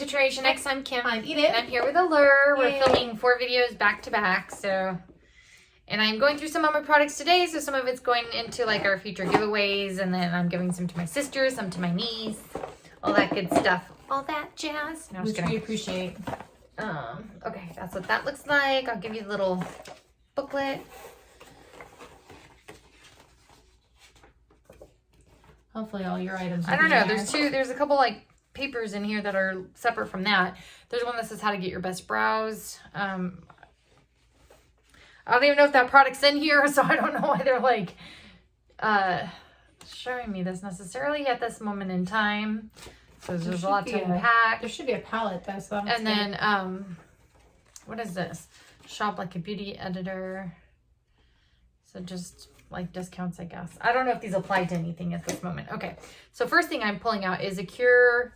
Trish. Next time, Kim. I'm Edith. I'm here with Allure. Yay. We're filming 4 videos back to back. And I'm going through some of my products today. So some of it's going into like our future giveaways. And then I'm giving some to my sister, some to my niece. All that good stuff. All that jazz. No, Which we appreciate. Okay, that's what that looks like. I'll give you a little booklet. Hopefully all your items I don't know. There's a couple like papers in here that are separate from that. There's one that says how to get your best brows. I don't even know if that product's in here, so I don't know why they're like showing me this necessarily at this moment in time. So there's a lot to unpack. There should be a palette though. So and then what is this? Shop like a beauty editor. So just like discounts, I guess. I don't know if these apply to anything at this moment. Okay, so first thing I'm pulling out is a Cure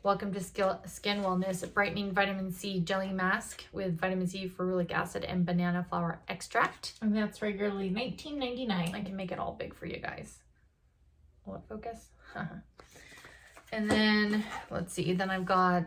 Welcome to Skin Wellness Brightening Vitamin C Jelly Mask with vitamin C, ferulic acid, and banana flower extract. And that's regularly $19.99. I can make it all big for you guys. Will it focus? And then, let's see, then I've got,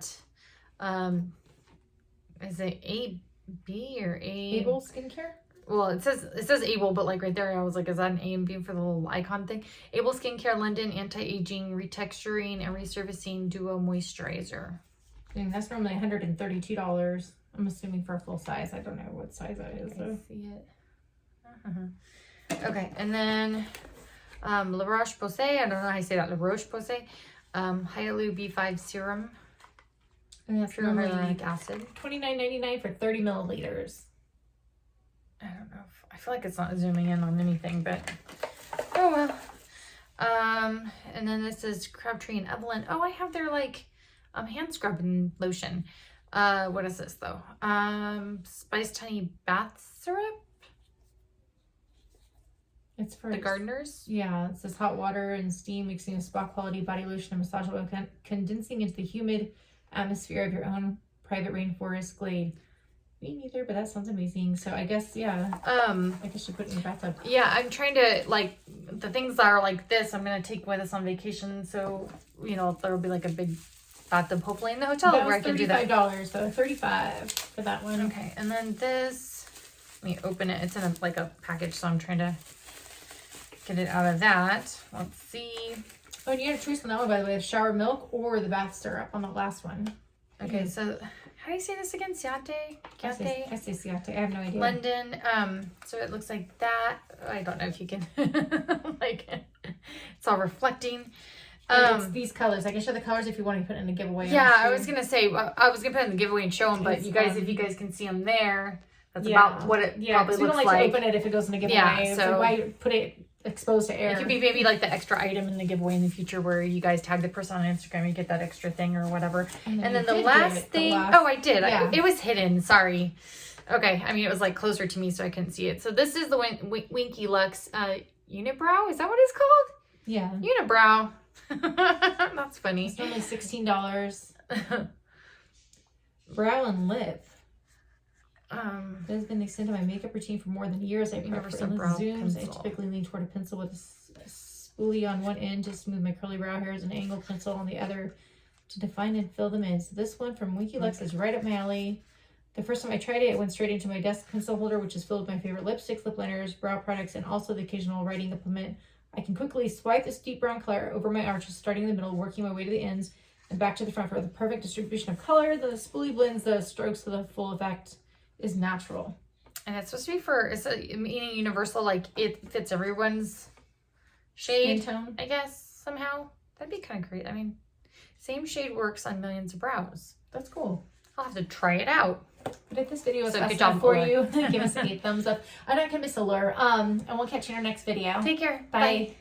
is it A-B or A? Able Skincare? Well, it says Able, but like right there, I was like, is that an A and B for the little icon thing? Able Skincare London Anti-Aging Retexturing and Resurfacing Duo Moisturizer. And that's normally $132. I'm assuming for a full size. I don't know what size that is. I see it. Okay, and then La Roche-Posay. I don't know how you say that. La Roche-Posay. Hyalu B5 Serum. And that's Pure normally hyaluronic acid. $29.99 for 30 milliliters. I don't know. I feel like it's not zooming in on anything, but oh well. And then this is Crabtree and Evelyn. Oh, I have their like hand scrubbing lotion. What is this though? Spiced honey bath syrup. It's for the gardeners. Yeah, it says hot water and steam mixing a spa quality body lotion and massage oil condensing into the humid atmosphere of your own private rainforest glade. Me neither, but that sounds amazing. So I guess, yeah. I guess you put it in your bathtub. Yeah, I'm trying to, like, the things that are like this, I'm going to take with us on vacation. So, you know, there will be like a big bathtub, hopefully, in the hotel where I can do that. $35, so $35 for that one. Okay, and then this, let me open it. It's in like a package, so I'm trying to get it out of that. Let's see. Oh, and you had a choice on that one, by the way, of shower milk or the bath syrup on the last one. Okay, so how do you say this again? Ciate? I say Ciate. I have no idea. London. So it looks like that. I don't know if you can like it's all reflecting. It's these colors. I can show the colors if you want to put it in a giveaway. Yeah, I was gonna say I was gonna put it in the giveaway and show them, but you guys, if you guys can see them there, that's about what it probably looks like. We don't like to open it if it goes in a giveaway. Yeah, so why put it exposed to air? It could be maybe like the extra item in the giveaway in the future where you guys tag the person on Instagram, you get that extra thing or whatever. And then the last thing, oh, I did. Yeah. It was hidden. Sorry. Okay. I mean, it was like closer to me, so I couldn't see it. So this is the Winky Lux Unibrow. Is that what it's called? Yeah. Unibrow. That's funny. It's only $16. Brow and lip. It has been the extent of my makeup routine for more than years. I prefer zooms. I typically lean toward a pencil with a spoolie on one end to smooth my curly brow hairs, and an angle pencil on the other to define and fill them in. So this one from Winky Lux is right up my alley. The first time I tried it, it went straight into my desk pencil holder, which is filled with my favorite lipsticks, lip liners, brow products, and also the occasional writing implement. I can quickly swipe this deep brown color over my arches, starting in the middle, working my way to the ends, and back to the front for the perfect distribution of color. The spoolie blends the strokes to the full effect. Is natural. And it's supposed to be for, it's meaning universal, like it fits everyone's shade, skin tone, I guess, somehow. That'd be kind of great. I mean, same shade works on millions of brows. That's cool. I'll have to try it out. But if this video was good job for you, give us a thumbs up. I'm not gonna miss Allure. And we'll catch you in our next video. Take care. Bye.